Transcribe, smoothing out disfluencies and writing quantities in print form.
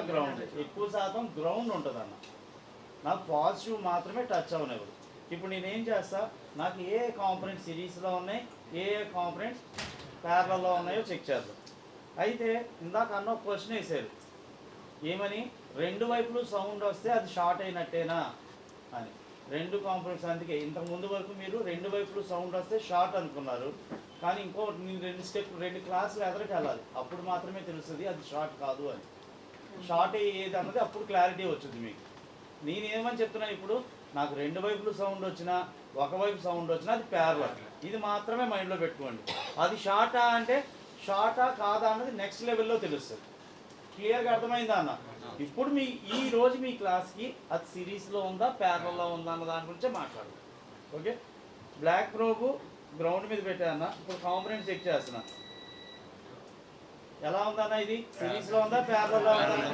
Ground ఎక్కువ శాతం ground ఉంటుంది అన్న. నాకు పాజిటివ్ మాత్రమే టచ్ అవనివ్వదు. ఇప్పుడు నేనేం చేస్తా, నాకు ఏ కాంపొనెంట్ సిరీస్లో ఉన్నాయి, ఏ కాంపొనెంట్స్ ప్యారలలో ఉన్నాయో చెక్ చేద్దాం. అయితే ఇందాక అన్న ఒక క్వశ్చన్ వేసారు, ఏమని, రెండు వైపులు సౌండ్ వస్తే అది షార్ట్ అయినట్టేనా అని. రెండు కాంపొనెంట్స్, అందుకే ఇంతకు ముందు వరకు మీరు రెండు వైపులు సౌండ్ వస్తే షార్ట్ అనుకున్నారు. కానీ ఇంకోటి నేను రెండు క్లాసులు ఎదరికి వెళ్ళాలి, అప్పుడు మాత్రమే తెలుస్తుంది అది షార్ట్ కాదు అని. షార్ట్ ఏది అన్నది అప్పుడు క్లారిటీ వచ్చింది మీకు. నేనేమని చెప్తున్నాను ఇప్పుడు, నాకు రెండు వైపులు సౌండ్ వచ్చినా ఒకవైపు సౌండ్ వచ్చినా అది ప్యారలల్. ఇది మాత్రమే మైండ్లో పెట్టుకోండి. అది షార్టా అంటే షార్టా కాదా అన్నది నెక్స్ట్ లెవెల్లో తెలుస్తుంది. క్లియర్గా అర్థమైందా అన్న? ఇప్పుడు ఈ రోజు మీ క్లాస్కి అది సిరీస్లో ఉందా ప్యారలల్లో ఉందా అన్న దాని గురించే మాట్లాడు. ఓకే, బ్లాక్ ప్రోబ్ గ్రౌండ్ మీద పెట్టాన్న. ఇప్పుడు కాంపొనెంట్ చెక్ చేస్తున్నా, ఎలా ఉందన్న, ఇది సిరీస్లో ఉందా ప్యారలల్లో ఉందా?